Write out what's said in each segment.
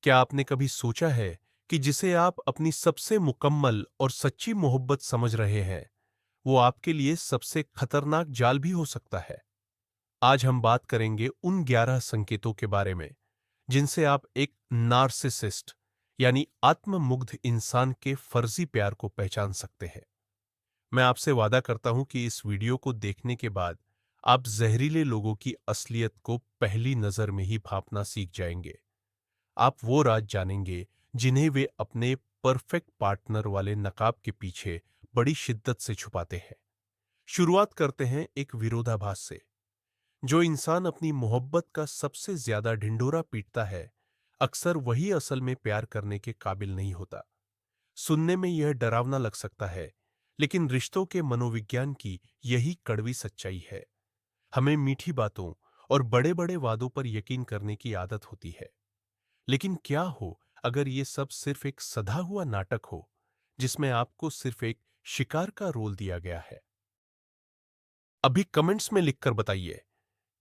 क्या आपने कभी सोचा है कि जिसे आप अपनी सबसे मुकम्मल और सच्ची मोहब्बत समझ रहे हैं, वो आपके लिए सबसे खतरनाक जाल भी हो सकता है? आज हम बात करेंगे उन 11 संकेतों के बारे में, जिनसे आप एक नार्सिसिस्ट यानी आत्ममुग्ध इंसान के फर्जी प्यार को पहचान सकते हैं। मैं आपसे वादा करता हूं कि इस वीडियो को देखने के बाद आप जहरीले लोगों की असलियत को पहली नजर में ही भांपना सीख जाएंगे। आप वो राज जानेंगे जिन्हें वे अपने परफेक्ट पार्टनर वाले नकाब के पीछे बड़ी शिद्दत से छुपाते हैं। शुरुआत करते हैं एक विरोधाभास से। जो इंसान अपनी मोहब्बत का सबसे ज्यादा ढिंढोरा पीटता है, अक्सर वही असल में प्यार करने के काबिल नहीं होता। सुनने में यह डरावना लग सकता है, लेकिन रिश्तों के मनोविज्ञान की यही कड़वी सच्चाई है। हमें मीठी बातों और बड़े बड़े वादों पर यकीन करने की आदत होती है, लेकिन क्या हो अगर ये सब सिर्फ एक सधा हुआ नाटक हो, जिसमें आपको सिर्फ एक शिकार का रोल दिया गया है? अभी कमेंट्स में लिखकर बताइए,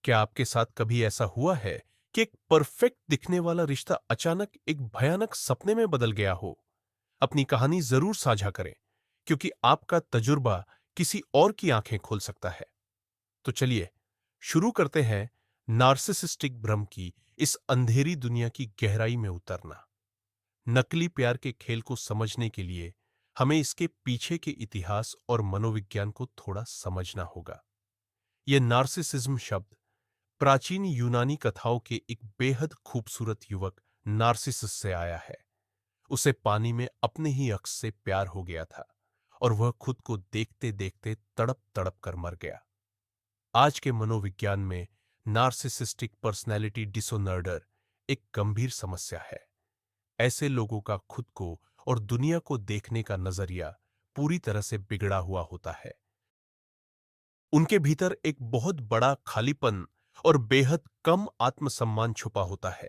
क्या आपके साथ कभी ऐसा हुआ है कि एक परफेक्ट दिखने वाला रिश्ता अचानक एक भयानक सपने में बदल गया हो? अपनी कहानी जरूर साझा करें, क्योंकि आपका तजुर्बा किसी और की आंखें खोल सकता है। तो चलिए शुरू करते हैं नार्सिसिस्टिक भ्रम की इस अंधेरी दुनिया की गहराई में उतरना। नकली प्यार के खेल को समझने के लिए हमें इसके पीछे के इतिहास और मनोविज्ञान को थोड़ा समझना होगा। यह नार्सिसिज्म शब्द प्राचीन यूनानी कथाओं के एक बेहद खूबसूरत युवक नार्सिसस से आया है। उसे पानी में अपने ही अक्स से प्यार हो गया था और वह खुद को देखते देखते तड़प तड़प कर मर गया। आज के मनोविज्ञान में नार्सिसिस्टिक पर्सनैलिटी डिसऑर्डर एक गंभीर समस्या है। ऐसे लोगों का खुद को और दुनिया को देखने का नजरिया पूरी तरह से बिगड़ा हुआ होता है। उनके भीतर एक बहुत बड़ा खालीपन और बेहद कम आत्मसम्मान छुपा होता है।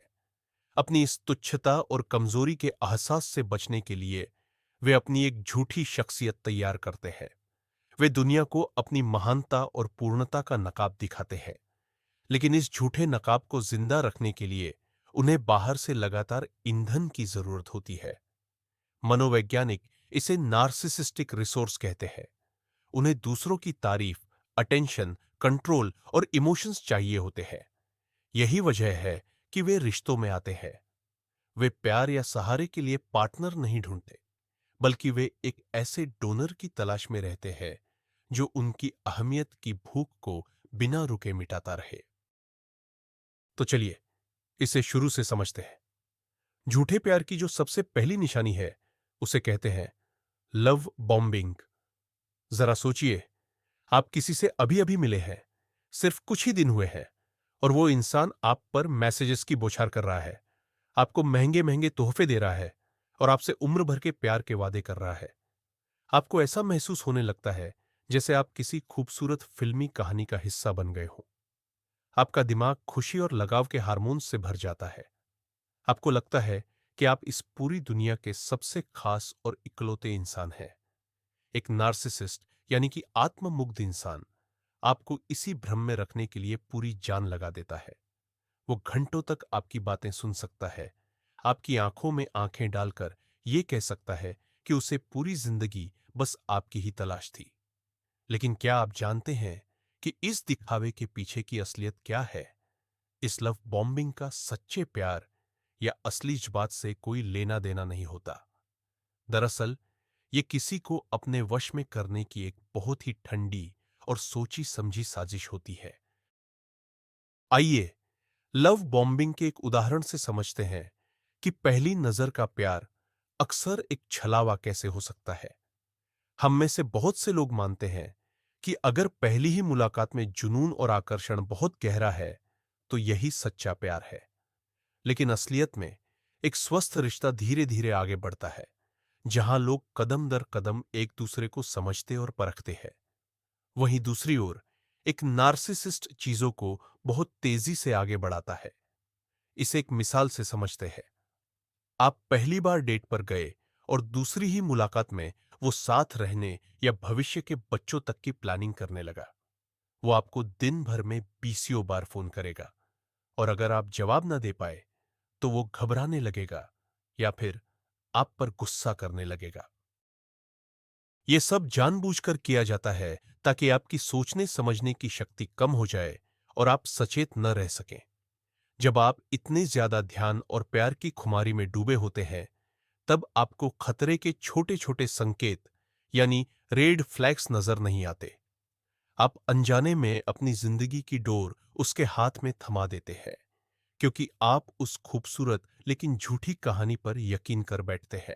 अपनी इस तुच्छता और कमजोरी के एहसास से बचने के लिए वे अपनी एक झूठी शख्सियत तैयार करते हैं। वे दुनिया को अपनी महानता और पूर्णता का नकाब दिखाते हैं, लेकिन इस झूठे नकाब को जिंदा रखने के लिए उन्हें बाहर से लगातार ईंधन की जरूरत होती है। मनोवैज्ञानिक इसे नार्सिसिस्टिक रिसोर्स कहते हैं। उन्हें दूसरों की तारीफ, अटेंशन, कंट्रोल और इमोशंस चाहिए होते हैं। यही वजह है कि वे रिश्तों में आते हैं। वे प्यार या सहारे के लिए पार्टनर नहीं ढूंढते, बल्कि वे एक ऐसे डोनर की तलाश में रहते हैं जो उनकी अहमियत की भूख को बिना रुके मिटाता रहे। तो चलिए इसे शुरू से समझते हैं। झूठे प्यार की जो सबसे पहली निशानी है, उसे कहते हैं लव बॉम्बिंग। जरा सोचिए, आप किसी से अभी अभी मिले हैं, सिर्फ कुछ ही दिन हुए हैं, और वो इंसान आप पर मैसेजेस की बौछार कर रहा है, आपको महंगे महंगे तोहफे दे रहा है और आपसे उम्र भर के प्यार के वादे कर रहा है। आपको ऐसा महसूस होने लगता है जैसे आप किसी खूबसूरत फिल्मी कहानी का हिस्सा बन गए हो। आपका दिमाग खुशी और लगाव के हार्मोन्स से भर जाता है। आपको लगता है कि आप इस पूरी दुनिया के सबसे खास और इकलौते इंसान हैं। एक नार्सिसिस्ट यानी कि आत्ममुग्ध इंसान आपको इसी भ्रम में रखने के लिए पूरी जान लगा देता है। वो घंटों तक आपकी बातें सुन सकता है, आपकी आंखों में आंखें डालकर ये कह सकता है कि उसे पूरी जिंदगी बस आपकी ही तलाश थी। लेकिन क्या आप जानते हैं कि इस दिखावे के पीछे की असलियत क्या है? इस लव बॉम्बिंग का सच्चे प्यार या असली जज्बात से कोई लेना देना नहीं होता। दरअसल ये किसी को अपने वश में करने की एक बहुत ही ठंडी और सोची समझी साजिश होती है। आइए लव बॉम्बिंग के एक उदाहरण से समझते हैं कि पहली नजर का प्यार अक्सर एक छलावा कैसे हो सकता है। हम में से बहुत से लोग मानते हैं कि अगर पहली ही मुलाकात में जुनून और आकर्षण बहुत गहरा है, तो यही सच्चा प्यार है। लेकिन असलियत में एक स्वस्थ रिश्ता धीरे धीरे आगे बढ़ता है, जहां लोग कदम दर कदम एक दूसरे को समझते और परखते हैं। वहीं दूसरी ओर एक नार्सिसिस्ट चीजों को बहुत तेजी से आगे बढ़ाता है। इसे एक मिसाल से समझते हैं। आप पहली बार डेट पर गए और दूसरी ही मुलाकात में वो साथ रहने या भविष्य के बच्चों तक की प्लानिंग करने लगा। वो आपको दिन भर में बीसियों बार फोन करेगा, और अगर आप जवाब ना दे पाए तो वो घबराने लगेगा या फिर आप पर गुस्सा करने लगेगा। ये सब जानबूझकर किया जाता है ताकि आपकी सोचने समझने की शक्ति कम हो जाए और आप सचेत न रह सकें। जब आप इतने ज्यादा ध्यान और प्यार की खुमारी में डूबे होते हैं, तब आपको खतरे के छोटे छोटे संकेत यानी रेड फ्लैग्स नजर नहीं आते। आप अनजाने में अपनी जिंदगी की डोर उसके हाथ में थमा देते हैं, क्योंकि आप उस खूबसूरत लेकिन झूठी कहानी पर यकीन कर बैठते हैं।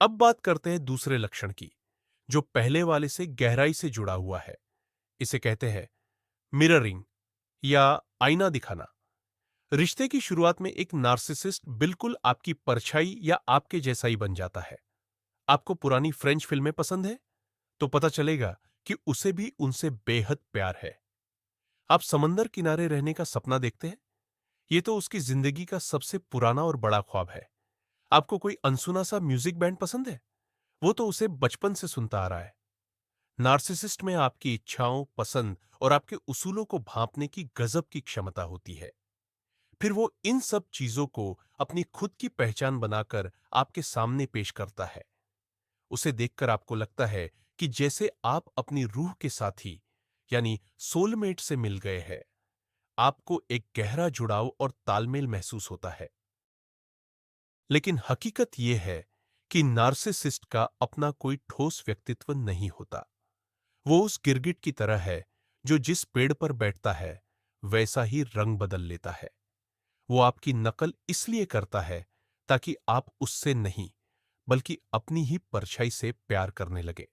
अब बात करते हैं दूसरे लक्षण की, जो पहले वाले से गहराई से जुड़ा हुआ है। इसे कहते हैं मिररिंग या आईना दिखाना। रिश्ते की शुरुआत में एक नार्सिसिस्ट बिल्कुल आपकी परछाई या आपके जैसा ही बन जाता है। आपको पुरानी फ्रेंच फिल्में पसंद है, तो पता चलेगा कि उसे भी उनसे बेहद प्यार है। आप समंदर किनारे रहने का सपना देखते हैं, ये तो उसकी जिंदगी का सबसे पुराना और बड़ा ख्वाब है। आपको कोई अनसुना सा म्यूजिक बैंड पसंद है, वो तो उसे बचपन से सुनता आ रहा है। नार्सिसिस्ट में आपकी इच्छाओं, पसंद और आपके उसूलों को भांपने की गजब की क्षमता होती है। फिर वो इन सब चीजों को अपनी खुद की पहचान बनाकर आपके सामने पेश करता है। उसे देखकर आपको लगता है कि जैसे आप अपनी रूह के साथी यानी सोलमेट से मिल गए हैं। आपको एक गहरा जुड़ाव और तालमेल महसूस होता है। लेकिन हकीकत यह है कि नार्सिसिस्ट का अपना कोई ठोस व्यक्तित्व नहीं होता। वो उस गिरगिट की तरह है जो जिस पेड़ पर बैठता है वैसा ही रंग बदल लेता है। वो आपकी नकल इसलिए करता है ताकि आप उससे नहीं, बल्कि अपनी ही परछाई से प्यार करने लगे।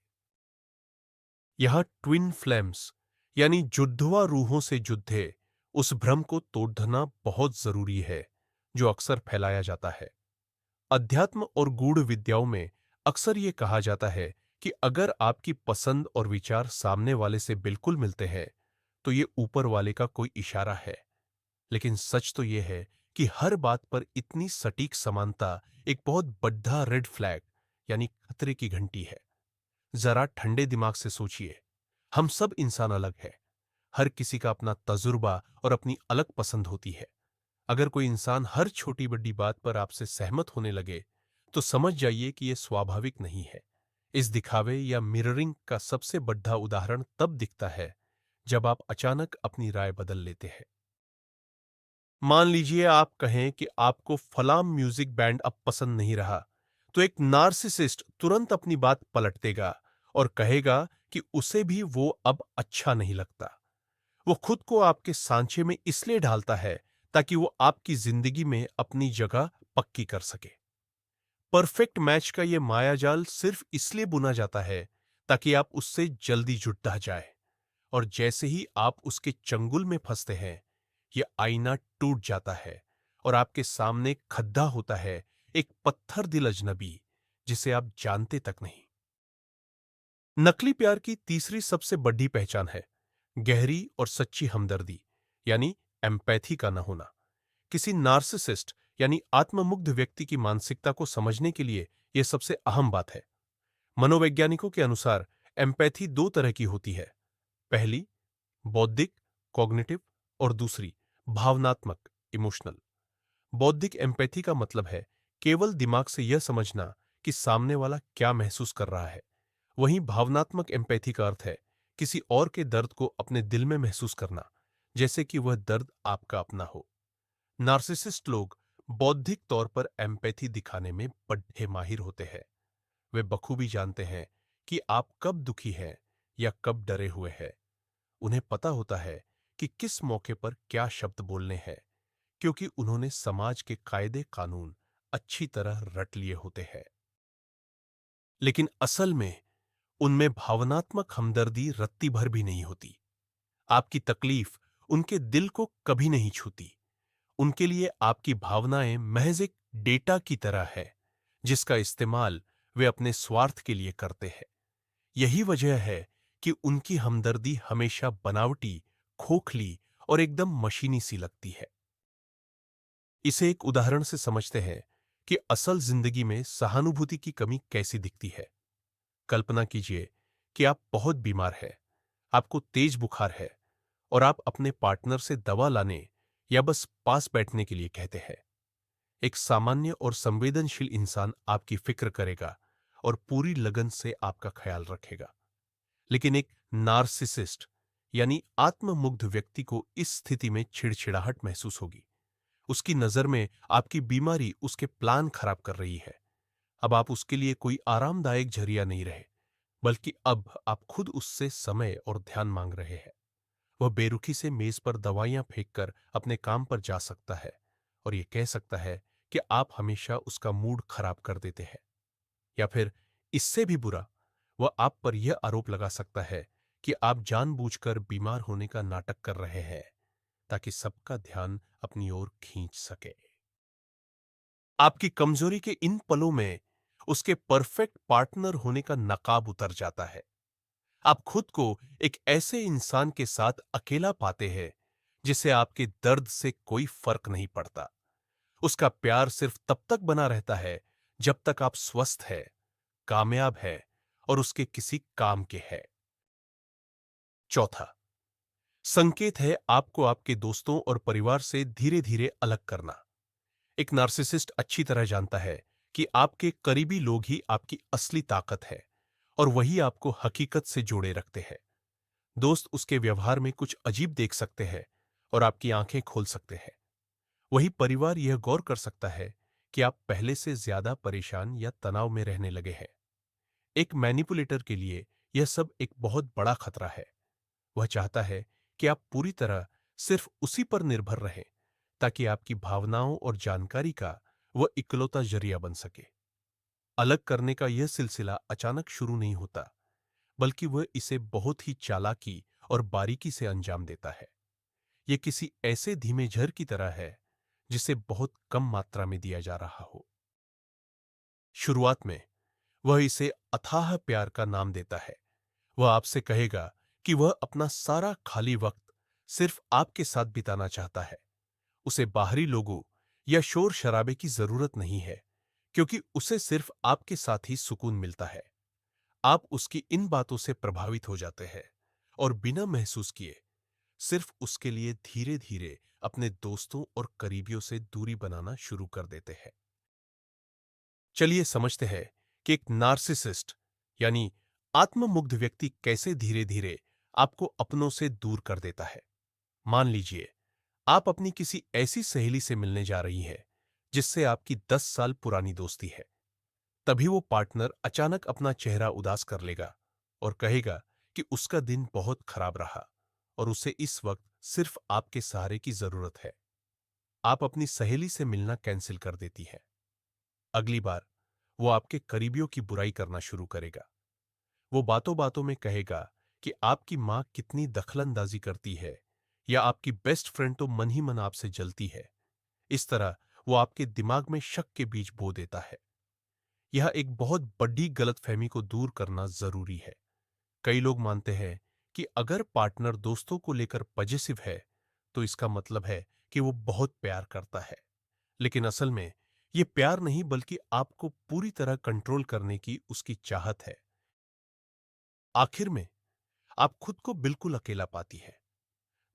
यहां ट्विन फ्लेम्स यानी जुद्धवा रूहों से युद्धे उस भ्रम को तोड़ना बहुत जरूरी है जो अक्सर फैलाया जाता है। अध्यात्म और गूढ़ विद्याओं में अक्सर यह कहा जाता है कि अगर आपकी पसंद और विचार सामने वाले से बिल्कुल मिलते हैं, तो ये ऊपर वाले का कोई इशारा है। लेकिन सच तो यह है कि हर बात पर इतनी सटीक समानता एक बहुत बड़ा रेड फ्लैग यानी खतरे की घंटी है। जरा ठंडे दिमाग से सोचिए, हम सब इंसान अलग है। हर किसी का अपना तजुर्बा और अपनी अलग पसंद होती है। अगर कोई इंसान हर छोटी बड़ी बात पर आपसे सहमत होने लगे, तो समझ जाइए कि यह स्वाभाविक नहीं है। इस दिखावे या मिररिंग का सबसे बड़ा उदाहरण तब दिखता है जब आप अचानक अपनी राय बदल लेते हैं। मान लीजिए आप कहें कि आपको फलां म्यूजिक बैंड अब पसंद नहीं रहा, तो एक नार्सिसिस्ट तुरंत अपनी बात पलट देगा और कहेगा कि उसे भी वो अब अच्छा नहीं लगता। वो खुद को आपके सांचे में इसलिए ढालता है ताकि वो आपकी जिंदगी में अपनी जगह पक्की कर सके। परफेक्ट मैच का ये मायाजाल सिर्फ इसलिए बुना जाता है ताकि आप उससे जल्दी जुड़ जाए, और जैसे ही आप उसके चंगुल में फंसते हैं, यह आईना टूट जाता है और आपके सामने खड्डा होता है, एक पत्थर दिल अजनबी जिसे आप जानते तक नहीं। नकली प्यार की तीसरी सबसे बड़ी पहचान है गहरी और सच्ची हमदर्दी यानी एम्पैथी का न होना। किसी नार्सिसिस्ट यानी आत्ममुग्ध व्यक्ति की मानसिकता को समझने के लिए यह सबसे अहम बात है। मनोवैज्ञानिकों के अनुसार एम्पैथी दो तरह की होती है। पहली बौद्धिक कॉग्निटिव और दूसरी भावनात्मक इमोशनल। बौद्धिक एम्पैथी का मतलब है केवल दिमाग से यह समझना कि सामने वाला क्या महसूस कर रहा है। वहीं भावनात्मक एम्पैथी का अर्थ है किसी और के दर्द को अपने दिल में महसूस करना, जैसे कि वह दर्द आपका अपना हो। नार्सिसिस्ट लोग बौद्धिक तौर पर एम्पैथी दिखाने में बड़े माहिर होते हैं। वे बखूबी जानते हैं कि आप कब दुखी हैं या कब डरे हुए हैं। उन्हें पता होता है कि किस मौके पर क्या शब्द बोलने हैं, क्योंकि उन्होंने समाज के कायदे कानून अच्छी तरह रट लिए होते हैं। लेकिन असल में उनमें भावनात्मक हमदर्दी रत्ती भर भी नहीं होती। आपकी तकलीफ उनके दिल को कभी नहीं छूती। उनके लिए आपकी भावनाएं महज एक डेटा की तरह है जिसका इस्तेमाल वे अपने स्वार्थ के लिए करते हैं। यही वजह है कि उनकी हमदर्दी हमेशा बनावटी, खोखली और एकदम मशीनी सी लगती है। इसे एक उदाहरण से समझते हैं कि असल जिंदगी में सहानुभूति की कमी कैसी दिखती है। कल्पना कीजिए कि आप बहुत बीमार हैं, आपको तेज बुखार है और आप अपने पार्टनर से दवा लाने या बस पास बैठने के लिए कहते हैं। एक सामान्य और संवेदनशील इंसान आपकी फिक्र करेगा और पूरी लगन से आपका ख्याल रखेगा। लेकिन एक नार्सिसिस्ट यानी आत्ममुग्ध व्यक्ति को इस स्थिति में चिड़चिड़ाहट महसूस होगी। उसकी नजर में आपकी बीमारी उसके प्लान खराब कर रही है। अब आप उसके लिए कोई आरामदायक जरिया नहीं रहे, बल्कि अब आप खुद उससे समय और ध्यान मांग रहे हैं। वह बेरुखी से मेज पर दवाइयां फेंककर अपने काम पर जा सकता है और यह कह सकता है कि आप हमेशा उसका मूड खराब कर देते हैं। या फिर इससे भी बुरा, वह आप पर यह आरोप लगा सकता है कि आप जानबूझकर बीमार होने का नाटक कर रहे हैं ताकि सबका ध्यान अपनी ओर खींच सके। आपकी कमजोरी के इन पलों में उसके परफेक्ट पार्टनर होने का नकाब उतर जाता है। आप खुद को एक ऐसे इंसान के साथ अकेला पाते हैं जिसे आपके दर्द से कोई फर्क नहीं पड़ता। उसका प्यार सिर्फ तब तक बना रहता है जब तक आप स्वस्थ है, कामयाब है और उसके किसी काम के है। चौथा संकेत है आपको आपके दोस्तों और परिवार से धीरे धीरे अलग करना। एक नार्सिसिस्ट अच्छी तरह जानता है कि आपके करीबी लोग ही आपकी असली ताकत है और वही आपको हकीकत से जोड़े रखते हैं। दोस्त उसके व्यवहार में कुछ अजीब देख सकते हैं और आपकी आंखें खोल सकते हैं। वही परिवार यह गौर कर सकता है कि आप पहले से ज्यादा परेशान या तनाव में रहने लगे हैं। एक मैनिपुलेटर के लिए यह सब एक बहुत बड़ा खतरा है। वह चाहता है कि आप पूरी तरह सिर्फ उसी पर निर्भर रहें ताकि आपकी भावनाओं और जानकारी का वह इकलौता जरिया बन सके। अलग करने का यह सिलसिला अचानक शुरू नहीं होता, बल्कि वह इसे बहुत ही चालाकी और बारीकी से अंजाम देता है। यह किसी ऐसे धीमे झर की तरह है जिसे बहुत कम मात्रा में दिया जा रहा हो। शुरुआत में वह इसे अथाह प्यार का नाम देता है। वह आपसे कहेगा कि वह अपना सारा खाली वक्त सिर्फ आपके साथ बिताना चाहता है। उसे बाहरी लोगों या शोर शराबे की जरूरत नहीं है, क्योंकि उसे सिर्फ आपके साथ ही सुकून मिलता है। आप उसकी इन बातों से प्रभावित हो जाते हैं और बिना महसूस किए सिर्फ उसके लिए धीरे धीरे अपने दोस्तों और करीबियों से दूरी बनाना शुरू कर देते हैं। चलिए समझते हैं कि एक नार्सिसिस्ट यानी आत्ममुग्ध व्यक्ति कैसे धीरे धीरे आपको अपनों से दूर कर देता है। मान लीजिए आप अपनी किसी ऐसी सहेली से मिलने जा रही हैं जिससे आपकी 10 साल पुरानी दोस्ती है। तभी वो पार्टनर अचानक अपना चेहरा उदास कर लेगा और कहेगा कि उसका दिन बहुत खराब रहा और उसे इस वक्त सिर्फ आपके सहारे की जरूरत है। आप अपनी सहेली से मिलना कैंसिल कर देती है। अगली बार वो आपके करीबियों की बुराई करना शुरू करेगा। वो बातों बातों में कहेगा कि आपकी मां कितनी दखलंदाजी करती है या आपकी बेस्ट फ्रेंड तो मन ही मन आपसे जलती है। इस तरह वो आपके दिमाग में शक के बीज बो देता है। यह एक बहुत बड़ी गलतफहमी को दूर करना जरूरी है। कई लोग मानते हैं कि अगर पार्टनर दोस्तों को लेकर पॉजिटिव है तो इसका मतलब है कि वो बहुत प्यार करता है। लेकिन असल में ये प्यार नहीं, बल्कि आपको पूरी तरह कंट्रोल करने की उसकी चाहत है। आखिर में आप खुद को बिल्कुल अकेला पाती है।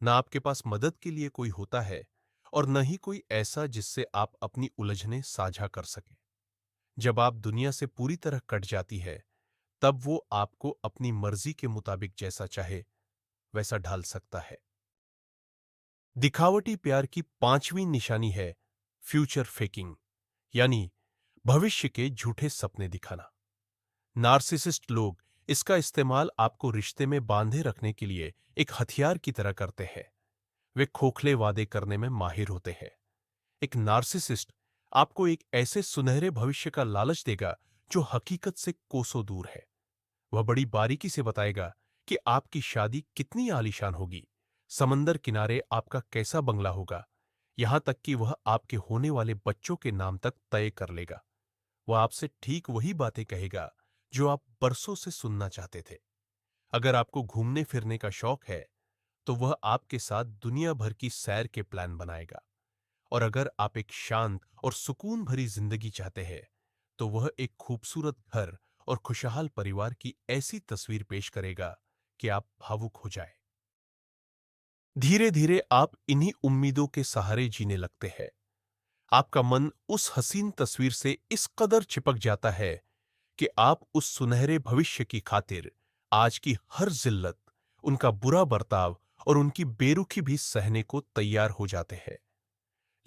ना आपके पास मदद के लिए कोई होता है और न ही कोई ऐसा जिससे आप अपनी उलझनें साझा कर सकें। जब आप दुनिया से पूरी तरह कट जाती है, तब वो आपको अपनी मर्जी के मुताबिक जैसा चाहे वैसा ढाल सकता है। दिखावटी प्यार की पांचवी निशानी है फ्यूचर फेकिंग, यानी भविष्य के झूठे सपने दिखाना। नार्सिसिस्ट लोग इसका इस्तेमाल आपको रिश्ते में बांधे रखने के लिए एक हथियार की तरह करते हैं। वे खोखले वादे करने में माहिर होते हैं। एक नार्सिसिस्ट आपको एक ऐसे सुनहरे भविष्य का लालच देगा जो हकीकत से कोसों दूर है। वह बड़ी बारीकी से बताएगा कि आपकी शादी कितनी आलीशान होगी, समंदर किनारे आपका कैसा बंगला होगा, यहां तक कि वह आपके होने वाले बच्चों के नाम तक तय कर लेगा। वह आपसे ठीक वही बातें कहेगा जो आप बरसों से सुनना चाहते थे। अगर आपको घूमने फिरने का शौक है तो वह आपके साथ दुनिया भर की सैर के प्लान बनाएगा। और अगर आप एक शांत और सुकून भरी जिंदगी चाहते हैं तो वह एक खूबसूरत घर और खुशहाल परिवार की ऐसी तस्वीर पेश करेगा कि आप भावुक हो जाए। धीरे धीरे आप इन्हीं उम्मीदों के सहारे जीने लगते हैं। आपका मन उस हसीन तस्वीर से इस कदर चिपक जाता है कि आप उस सुनहरे भविष्य की खातिर आज की हर जिल्लत, उनका बुरा बर्ताव और उनकी बेरुखी भी सहने को तैयार हो जाते हैं।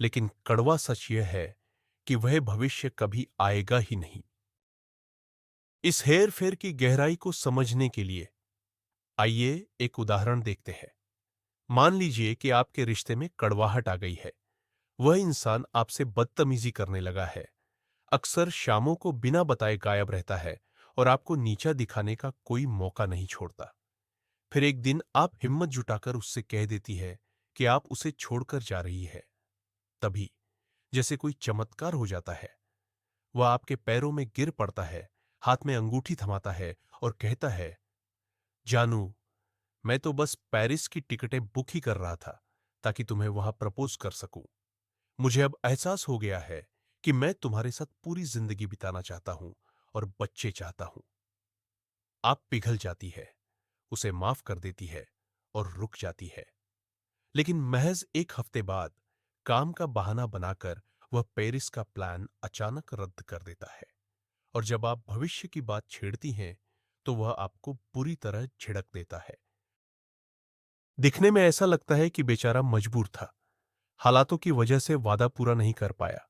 लेकिन कड़वा सच यह है कि वह भविष्य कभी आएगा ही नहीं। इस हेर फेर की गहराई को समझने के लिए आइए एक उदाहरण देखते हैं। मान लीजिए कि आपके रिश्ते में कड़वाहट आ गई है। वह इंसान आपसे बदतमीजी करने लगा है, अक्सर शामों को बिना बताए गायब रहता है और आपको नीचा दिखाने का कोई मौका नहीं छोड़ता। फिर एक दिन आप हिम्मत जुटाकर उससे कह देती है कि आप उसे छोड़कर जा रही है। तभी जैसे कोई चमत्कार हो जाता है, वह आपके पैरों में गिर पड़ता है, हाथ में अंगूठी थमाता है और कहता है, जानू, मैं तो बस पेरिस की टिकटें बुक ही कर रहा था ताकि तुम्हें वहां प्रपोज कर सकूं। मुझे अब एहसास हो गया है कि मैं तुम्हारे साथ पूरी जिंदगी बिताना चाहता हूं और बच्चे चाहता हूं। आप पिघल जाती है, उसे माफ कर देती है और रुक जाती है। लेकिन महज एक हफ्ते बाद काम का बहाना बनाकर वह पेरिस का प्लान अचानक रद्द कर देता है और जब आप भविष्य की बात छेड़ती हैं तो वह आपको बुरी तरह झिड़क देता है। दिखने में ऐसा लगता है कि बेचारा मजबूर था, हालातों की वजह से वादा पूरा नहीं कर पाया।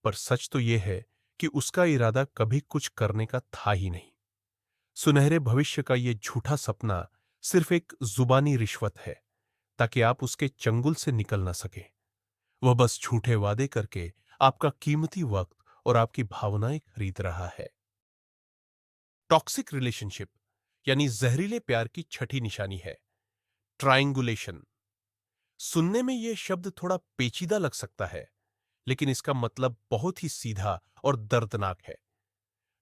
पर सच तो यह है कि उसका इरादा कभी कुछ करने का था ही नहीं। सुनहरे भविष्य का यह झूठा सपना सिर्फ एक जुबानी रिश्वत है ताकि आप उसके चंगुल से निकल न सके। वह बस झूठे वादे करके आपका कीमती वक्त और आपकी भावनाएं खरीद रहा है। टॉक्सिक रिलेशनशिप यानी जहरीले प्यार की छठी निशानी है ट्रायंगुलेशन। सुनने में यह शब्द थोड़ा पेचीदा लग सकता है, लेकिन इसका मतलब बहुत ही सीधा और दर्दनाक है।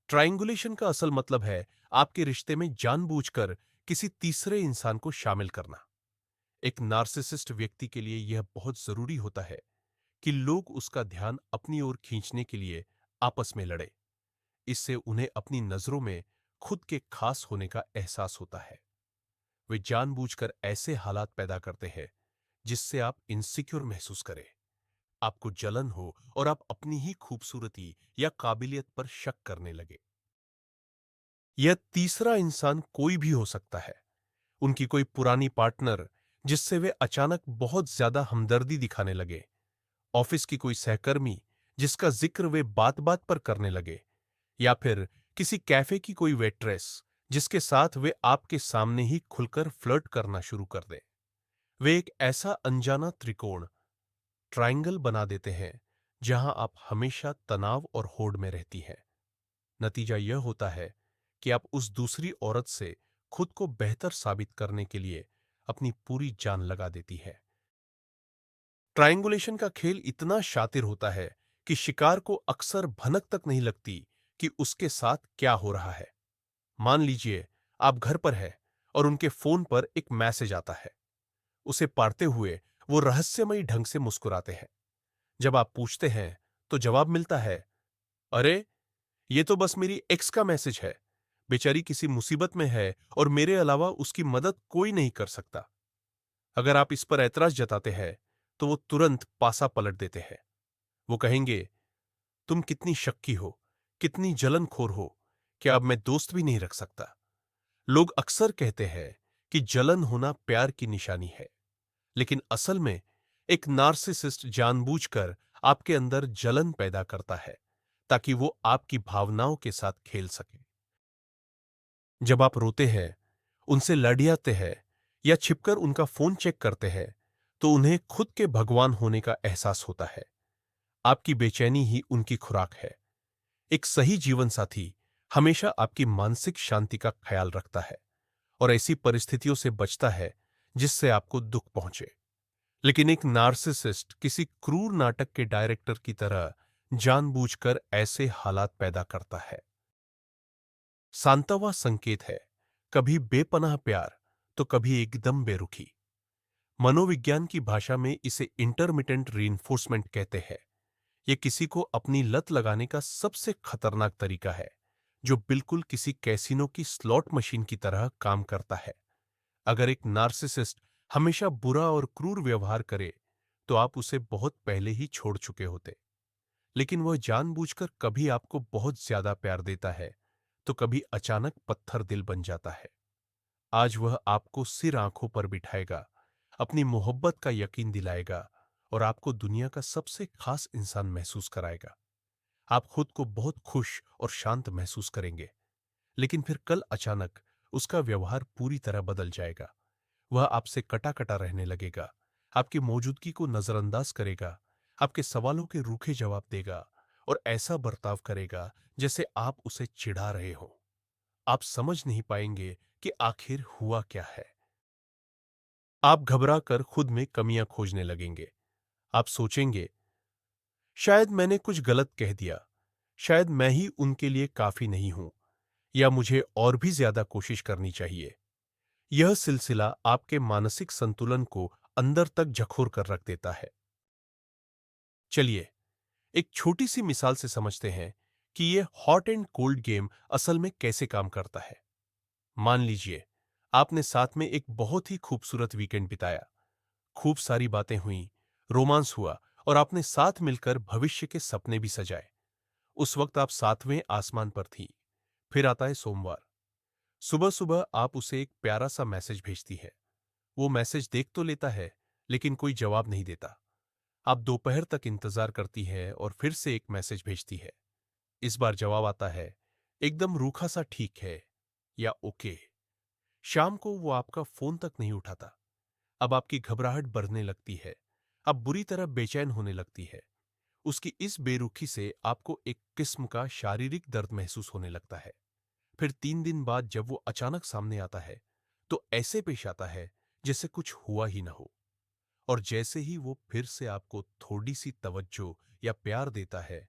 ट्रायंगुलेशन का असल मतलब है आपके रिश्ते में जानबूझकर किसी तीसरे इंसान को शामिल करना। एक नार्सिसिस्ट व्यक्ति के लिए यह बहुत जरूरी होता है कि लोग उसका ध्यान अपनी ओर खींचने के लिए आपस में लड़े। इससे उन्हें अपनी नजरों में खुद के खास होने का एहसास होता है। वे जानबूझकर ऐसे हालात पैदा करते हैं जिससे आप इनसिक्योर महसूस करें, आपको जलन हो और आप अपनी ही खूबसूरती या काबिलियत पर शक करने लगे। यह तीसरा इंसान कोई भी हो सकता है। उनकी कोई पुरानी पार्टनर जिससे वे अचानक बहुत ज्यादा हमदर्दी दिखाने लगे, ऑफिस की कोई सहकर्मी जिसका जिक्र वे बात बात पर करने लगे, या फिर किसी कैफे की कोई वेट्रेस जिसके साथ वे आपके सामने ही खुलकर फ्लर्ट करना शुरू कर दें। वे एक ऐसा अनजाना त्रिकोण ट्रायंगल बना देते हैं जहां आप हमेशा तनाव और होड़ में रहती हैं। नतीजा यह होता है कि आप उस दूसरी औरत से खुद को बेहतर साबित करने के लिए अपनी पूरी जान लगा देती है। ट्रायंगुलेशन का खेल इतना शातिर होता है कि शिकार को अक्सर भनक तक नहीं लगती कि उसके साथ क्या हो रहा है। मान लीजिए आप घर पर हैं और उनके फोन पर एक मैसेज आता है। उसे पढ़ते हुए वो रहस्यमयी ढंग से मुस्कुराते हैं। जब आप पूछते हैं तो जवाब मिलता है, अरे, ये तो बस मेरी एक्स का मैसेज है। बेचारी किसी मुसीबत में है और मेरे अलावा उसकी मदद कोई नहीं कर सकता। अगर आप इस पर ऐतराज जताते हैं तो वो तुरंत पासा पलट देते हैं। वो कहेंगे, तुम कितनी शक्की हो, कितनी जलनखोर हो, क्या अब मैं दोस्त भी नहीं रख सकता। लोग अक्सर कहते हैं कि जलन होना प्यार की निशानी है, लेकिन असल में एक नार्सिसिस्ट जानबूझकर आपके अंदर जलन पैदा करता है ताकि वो आपकी भावनाओं के साथ खेल सके। जब आप रोते हैं, उनसे लड़ियाते हैं या छिपकर उनका फोन चेक करते हैं, तो उन्हें खुद के भगवान होने का एहसास होता है। आपकी बेचैनी ही उनकी खुराक है। एक सही जीवन साथी हमेशा आपकी मानसिक शांति का ख्याल रखता है और ऐसी परिस्थितियों से बचता है जिससे आपको दुख पहुंचे। लेकिन एक नार्सिसिस्ट किसी क्रूर नाटक के डायरेक्टर की तरह जानबूझकर ऐसे हालात पैदा करता है। सांतवा संकेत है, कभी बेपनाह प्यार तो कभी एकदम बेरुखी। मनोविज्ञान की भाषा में इसे इंटरमिटेंट रीइंफोर्समेंट कहते हैं। यह किसी को अपनी लत लगाने का सबसे खतरनाक तरीका है, जो बिल्कुल किसी कैसीनो की स्लॉट मशीन की तरह काम करता है। अगर एक नार्सिसिस्ट हमेशा बुरा और क्रूर व्यवहार करे, तो आप उसे बहुत पहले ही छोड़ चुके होते। लेकिन वह जानबूझकर कभी आपको बहुत ज्यादा प्यार देता है, तो कभी अचानक पत्थर दिल बन जाता है। आज वह आपको सिर आंखों पर बिठाएगा, अपनी मोहब्बत का यकीन दिलाएगा और आपको दुनिया का सबसे खास इंसान महसूस कराएगा। आप खुद को बहुत खुश और शांत महसूस करेंगे। लेकिन फिर कल अचानक उसका व्यवहार पूरी तरह बदल जाएगा। वह आपसे कटा-कटा रहने लगेगा, आपकी मौजूदगी को नजरअंदाज करेगा, आपके सवालों के रूखे जवाब देगा और ऐसा बर्ताव करेगा जैसे आप उसे चिढ़ा रहे हो। आप समझ नहीं पाएंगे कि आखिर हुआ क्या है। आप घबरा कर खुद में कमियां खोजने लगेंगे। आप सोचेंगे, शायद मैंने कुछ गलत कह दिया, शायद मैं ही उनके लिए काफी नहीं हूं, या मुझे और भी ज्यादा कोशिश करनी चाहिए। यह सिलसिला आपके मानसिक संतुलन को अंदर तक झकझोर कर रख देता है। चलिए एक छोटी सी मिसाल से समझते हैं कि यह हॉट एंड कोल्ड गेम असल में कैसे काम करता है। मान लीजिए आपने साथ में एक बहुत ही खूबसूरत वीकेंड बिताया, खूब सारी बातें हुई, रोमांस हुआ और आपने साथ मिलकर भविष्य के सपने भी सजाए। उस वक्त आप सातवें आसमान पर थी। फिर आता है सोमवार। सुबह सुबह आप उसे एक प्यारा सा मैसेज भेजती है। वो मैसेज देख तो लेता है, लेकिन कोई जवाब नहीं देता। आप दोपहर तक इंतजार करती है और फिर से एक मैसेज भेजती है। इस बार जवाब आता है, एकदम रूखा सा ठीक है या ओके। शाम को वो आपका फोन तक नहीं उठाता। अब आपकी घबराहट बढ़ने लगती है। अब बुरी तरह बेचैन होने लगती है। उसकी इस बेरुखी से आपको एक किस्म का शारीरिक दर्द महसूस होने लगता है। फिर 3 दिन बाद जब वो अचानक सामने आता है, तो ऐसे पेश आता है जैसे कुछ हुआ ही ना हो। और जैसे ही वो फिर से आपको थोड़ी सी तवज्जो या प्यार देता है,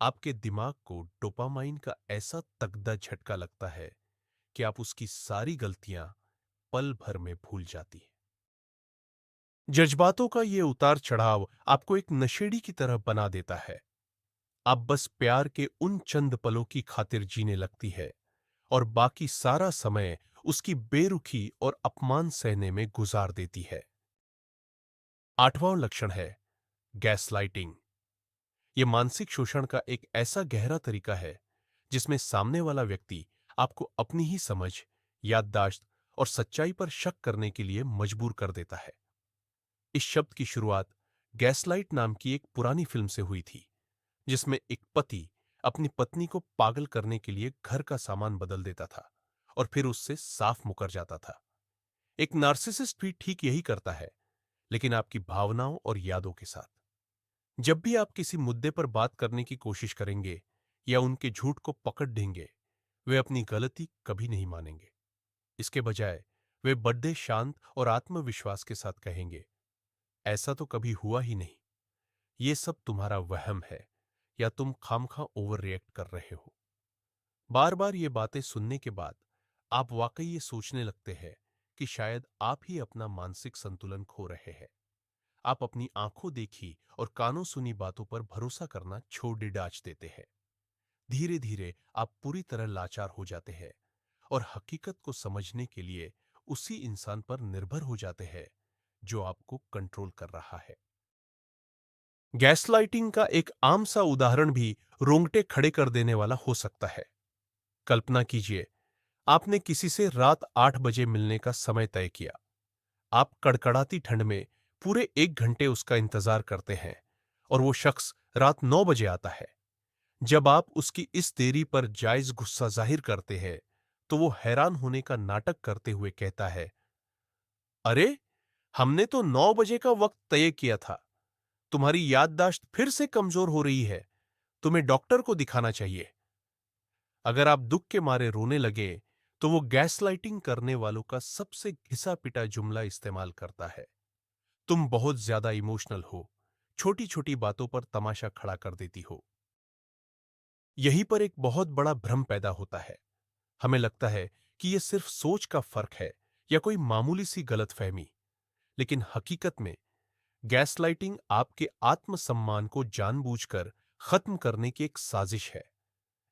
आपके दिमाग को डोपामाइन का ऐसा तगड़ा झटका लगता है कि आप उसकी सारी गलतियां पल भर में भूल जाती हैं। जज्बातों का ये उतार चढ़ाव आपको एक नशेड़ी की तरह बना देता है। आप बस प्यार के उन चंद पलों की खातिर जीने लगती है और बाकी सारा समय उसकी बेरुखी और अपमान सहने में गुजार देती है। आठवां लक्षण है गैसलाइटिंग। यह मानसिक शोषण का एक ऐसा गहरा तरीका है जिसमें सामने वाला व्यक्ति आपको अपनी ही समझ, याददाश्त और सच्चाई पर शक करने के लिए मजबूर कर देता है। इस शब्द की शुरुआत गैसलाइट नाम की एक पुरानी फिल्म से हुई थी, जिसमें एक पति अपनी पत्नी को पागल करने के लिए घर का सामान बदल देता था और फिर उससे साफ मुकर जाता था। एक नार्सिसिस्ट भी ठीक यही करता है, लेकिन आपकी भावनाओं और यादों के साथ। जब भी आप किसी मुद्दे पर बात करने की कोशिश करेंगे या उनके झूठ को पकड़ देंगे, वे अपनी गलती कभी नहीं मानेंगे। इसके बजाय वे बड़े शांत और आत्मविश्वास के साथ कहेंगे, ऐसा तो कभी हुआ ही नहीं, ये सब तुम्हारा वहम है या तुम खामखा ओवर रिएक्ट कर रहे हो। बार बार ये बातें सुनने के बाद आप वाकई ये सोचने लगते हैं कि शायद आप ही अपना मानसिक संतुलन खो रहे हैं। आप अपनी आंखों देखी और कानों सुनी बातों पर भरोसा करना छोड़ डाच देते हैं। धीरे धीरे आप पूरी तरह लाचार हो जाते हैं और हकीकत को समझने के लिए उसी इंसान पर निर्भर हो जाते हैं जो आपको कंट्रोल कर रहा है। गैसलाइटिंग का एक आम सा उदाहरण भी रोंगटे खड़े कर देने वाला हो सकता है। कल्पना कीजिए, आपने किसी से रात 8 बजे मिलने का समय तय किया। आप कड़कड़ाती ठंड में पूरे 1 घंटे उसका इंतजार करते हैं और वो शख्स रात 9 बजे आता है। जब आप उसकी इस देरी पर जायज गुस्सा जाहिर करते हैं, तो वो हैरान होने का नाटक करते हुए कहता है, अरे, हमने तो 9 बजे का वक्त तय किया था। तुम्हारी याददाश्त फिर से कमजोर हो रही है। तुम्हें डॉक्टर को दिखाना चाहिए। अगर आप दुख के मारे रोने लगे, तो वो गैसलाइटिंग करने वालों का सबसे घिसा पिटा जुमला इस्तेमाल करता है, तुम बहुत ज्यादा इमोशनल हो, छोटी छोटी बातों पर तमाशा खड़ा कर देती हो। यहीं पर एक बहुत बड़ा भ्रम पैदा होता है। हमें लगता है कि यह सिर्फ सोच का फर्क है या कोई मामूली सी गलतफहमी, लेकिन हकीकत में गैसलाइटिंग आपके आत्मसम्मान को जानबूझकर खत्म करने की एक साजिश है।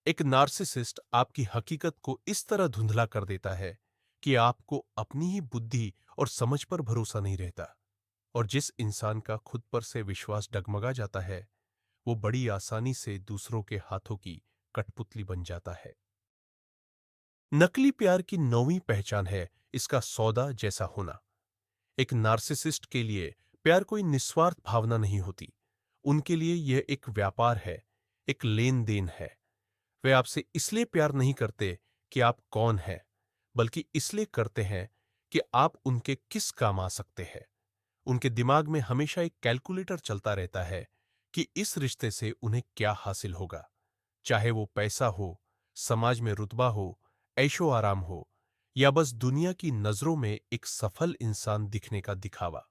एक नार्सिसिस्ट आपकी हकीकत को इस तरह धुंधला कर देता है कि आपको अपनी ही बुद्धि और समझ पर भरोसा नहीं रहता। और जिस इंसान का खुद पर से विश्वास डगमगा जाता है, वो बड़ी आसानी से दूसरों के हाथों की कठपुतली बन जाता है। नकली प्यार की नौवीं पहचान है इसका सौदा जैसा होना। एक नार्सिसिस्ट के लिए प्यार कोई निस्वार्थ भावना नहीं होती। उनके लिए यह एक व्यापार है, एक लेन देन है। वे आपसे इसलिए प्यार नहीं करते कि आप कौन हैं, बल्कि इसलिए करते हैं कि आप उनके किस काम आ सकते हैं। उनके दिमाग में हमेशा एक कैलकुलेटर चलता रहता है कि इस रिश्ते से उन्हें क्या हासिल होगा, चाहे वो पैसा हो, समाज में रुतबा हो, ऐशो आराम हो, या बस दुनिया की नजरों में एक सफल इंसान दिखने का दिखावा।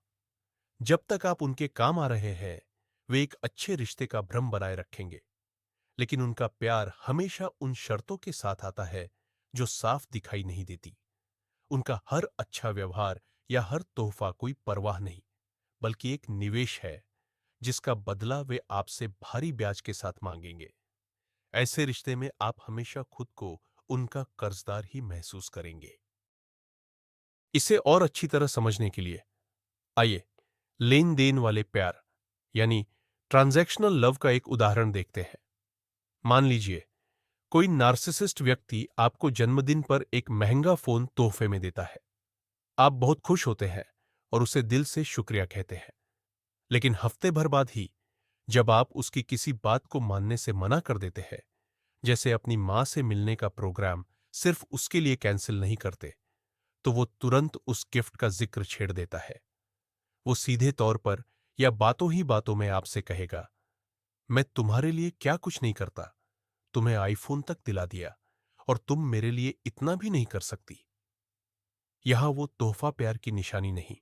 जब तक आप उनके काम आ रहे हैं, वे एक अच्छे रिश्ते का भ्रम बनाए रखेंगे। लेकिन उनका प्यार हमेशा उन शर्तों के साथ आता है जो साफ दिखाई नहीं देती। उनका हर अच्छा व्यवहार या हर तोहफा कोई परवाह नहीं, बल्कि एक निवेश है जिसका बदला वे आपसे भारी ब्याज के साथ मांगेंगे। ऐसे रिश्ते में आप हमेशा खुद को उनका कर्जदार ही महसूस करेंगे। इसे और अच्छी तरह समझने के लिए आइए लेन देन वाले प्यार यानी ट्रांजैक्शनल लव का एक उदाहरण देखते हैं। मान लीजिए कोई नार्सिसिस्ट व्यक्ति आपको जन्मदिन पर एक महंगा फोन तोहफे में देता है। आप बहुत खुश होते हैं और उसे दिल से शुक्रिया कहते हैं। लेकिन हफ्ते भर बाद ही जब आप उसकी किसी बात को मानने से मना कर देते हैं, जैसे अपनी मां से मिलने का प्रोग्राम सिर्फ उसके लिए कैंसिल नहीं करते, तो वो तुरंत उस गिफ्ट का जिक्र छेड़ देता है। वो सीधे तौर पर या बातों ही बातों में आपसे कहेगा, मैं तुम्हारे लिए क्या कुछ नहीं करता, तुम्हें आईफोन तक दिला दिया और तुम मेरे लिए इतना भी नहीं कर सकती। यहां वो तोहफा प्यार की निशानी नहीं,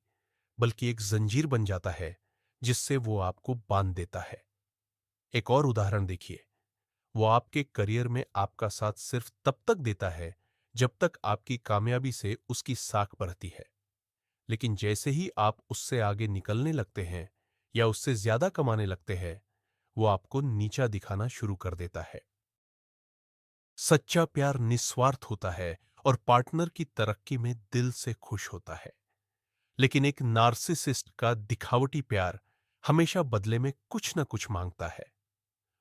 बल्कि एक जंजीर बन जाता है जिससे वो आपको बांध देता है। एक और उदाहरण देखिए। वो आपके करियर में आपका साथ सिर्फ तब तक देता है जब तक आपकी कामयाबी से उसकी साख बढ़ती है। लेकिन जैसे ही आप उससे आगे निकलने लगते हैं या उससे ज्यादा कमाने लगते हैं, वो आपको नीचा दिखाना शुरू कर देता है। सच्चा प्यार निस्वार्थ होता है और पार्टनर की तरक्की में दिल से खुश होता है। लेकिन एक नार्सिसिस्ट का दिखावटी प्यार हमेशा बदले में कुछ न कुछ मांगता है।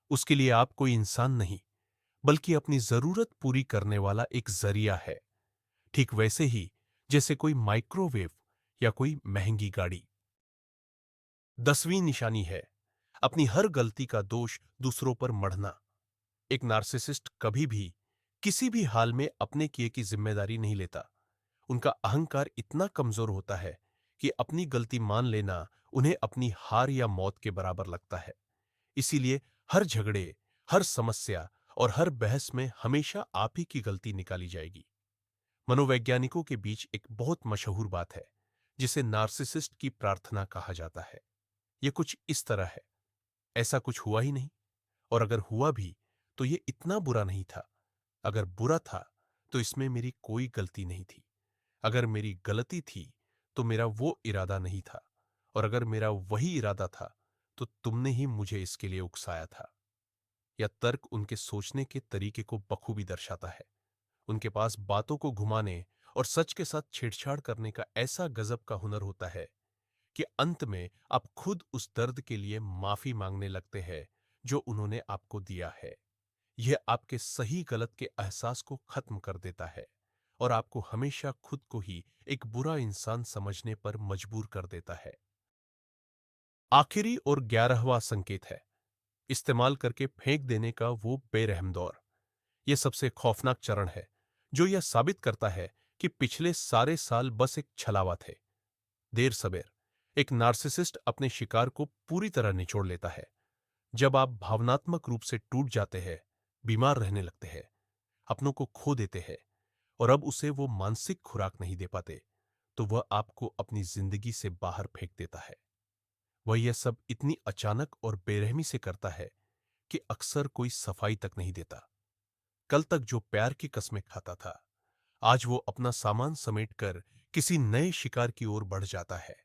उसके लिए आप कोई इंसान नहीं, बल्कि अपनी जरूरत पूरी करने वाला एक जरिया है। ठीक वैसे ही जैसे कोई माइक्रोवेव या कोई महंगी गाड़ी। 10वीं निशानी है अपनी हर गलती का दोष दूसरों पर मढ़ना। एक नार्सिसिस्ट कभी भी किसी भी हाल में अपने किए की जिम्मेदारी नहीं लेता। उनका अहंकार इतना कमजोर होता है कि अपनी गलती मान लेना उन्हें अपनी हार या मौत के बराबर लगता है। इसीलिए हर झगड़े, हर समस्या और हर बहस में हमेशा आप ही की गलती निकाली जाएगी। मनोवैज्ञानिकों के बीच एक बहुत मशहूर बात है जिसे नार्सिसिस्ट की प्रार्थना कहा जाता है। यह कुछ इस तरह है, ऐसा कुछ हुआ ही नहीं, और अगर हुआ भी तो यह इतना बुरा नहीं था। अगर बुरा था तो इसमें मेरी कोई गलती नहीं थी। अगर मेरी गलती थी तो मेरा वो इरादा नहीं था, और अगर मेरा वही इरादा था तो तुमने ही मुझे इसके लिए उकसाया था। यह तर्क उनके सोचने के तरीके को बखूबी दर्शाता है। उनके पास बातों को घुमाने और सच के साथ छेड़छाड़ करने का ऐसा गजब का हुनर होता है कि अंत में आप खुद उस दर्द के लिए माफी मांगने लगते हैं जो उन्होंने आपको दिया है। यह आपके सही गलत के एहसास को खत्म कर देता है और आपको हमेशा खुद को ही एक बुरा इंसान समझने पर मजबूर कर देता है। आखिरी और 11वां संकेत है इस्तेमाल करके फेंक देने का वो बेरहम दौर। यह सबसे खौफनाक चरण है जो यह साबित करता है कि पिछले सारे साल बस एक छलावा थे। देर सबेर एक नार्सिसिस्ट अपने शिकार को पूरी तरह निचोड़ लेता है। जब आप भावनात्मक रूप से टूट जाते हैं, बीमार रहने लगते हैं, अपनों को खो देते हैं और अब उसे वो मानसिक खुराक नहीं दे पाते, तो वह आपको अपनी जिंदगी से बाहर फेंक देता है। वह यह सब इतनी अचानक और बेरहमी से करता है कि अक्सर कोई सफाई तक नहीं देता। कल तक जो प्यार की कस्में खाता था, आज वो अपना सामान समेटकर किसी नए शिकार की ओर बढ़ जाता है।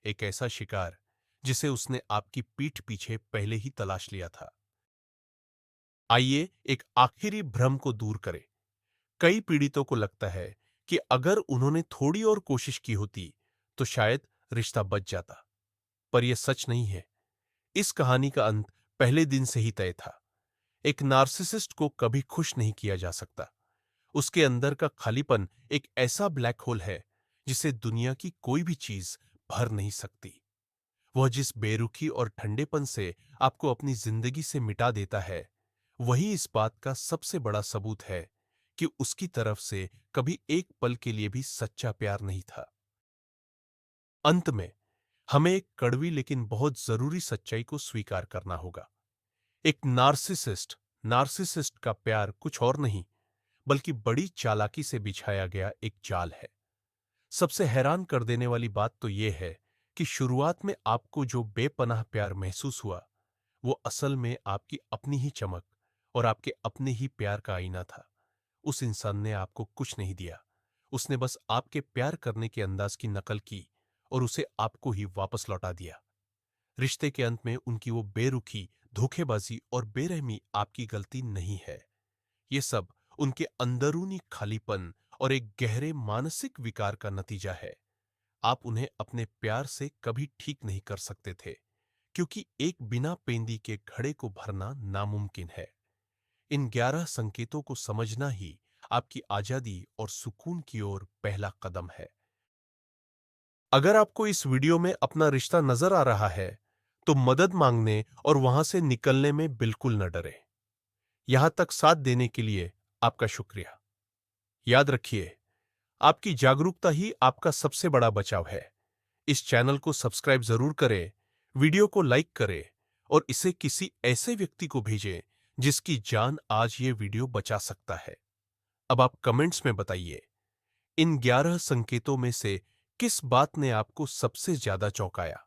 एक ऐसा शिकार जिसे उसने आपकी पीठ पीछे पहले ही तलाश लिया था। आइए एक आखिरी भ्रम को दूर करें। कई पीड़ितों को लगता है कि अगर उन्होंने थोड़ी और कोशिश की होती तो शायद रिश्ता बच जाता। पर यह सच नहीं है। इस कहानी का अंत पहले दिन से ही तय था। एक नार्सिसिस्ट को कभी खुश नहीं किया जा सकता। उसके अंदर का खालीपन एक ऐसा ब्लैक होल है जिसे दुनिया की कोई भी चीज भर नहीं सकती। वह जिस बेरुखी और ठंडेपन से आपको अपनी जिंदगी से मिटा देता है, वही इस बात का सबसे बड़ा सबूत है कि उसकी तरफ से कभी एक पल के लिए भी सच्चा प्यार नहीं था। अंत में हमें एक कड़वी लेकिन बहुत जरूरी सच्चाई को स्वीकार करना होगा। एक नार्सिसिस्ट का प्यार कुछ और नहीं बल्कि बड़ी चालाकी से बिछाया गया एक जाल है। सबसे हैरान कर देने वाली बात तो यह है कि शुरुआत में आपको जो बेपनाह प्यार महसूस हुआ, वो असल में आपकी अपनी ही चमक और आपके अपने ही प्यार का आईना था। उस इंसान ने आपको कुछ नहीं दिया। उसने बस आपके प्यार करने के अंदाज की नकल की और उसे आपको ही वापस लौटा दिया। रिश्ते के अंत में उनकी वो बेरुखी, धोखेबाजी और बेरहमी आपकी गलती नहीं है। ये सब उनके अंदरूनी खालीपन और एक गहरे मानसिक विकार का नतीजा है। आप उन्हें अपने प्यार से कभी ठीक नहीं कर सकते थे, क्योंकि एक बिना पेंदी के घड़े को भरना नामुमकिन है। इन 11 संकेतों को समझना ही आपकी आजादी और सुकून की ओर पहला कदम है। अगर आपको इस वीडियो में अपना रिश्ता नजर आ रहा है, तो मदद मांगने और वहां से निकलने में बिल्कुल न डरें। यहां तक साथ देने के लिए आपका शुक्रिया। याद रखिए, आपकी जागरूकता ही आपका सबसे बड़ा बचाव है। इस चैनल को सब्सक्राइब जरूर करें, वीडियो को लाइक करें और इसे किसी ऐसे व्यक्ति को भेजें जिसकी जान आज ये वीडियो बचा सकता है। अब आप कमेंट्स में बताइए, इन 11 संकेतों में से किस बात ने आपको सबसे ज्यादा चौंकाया?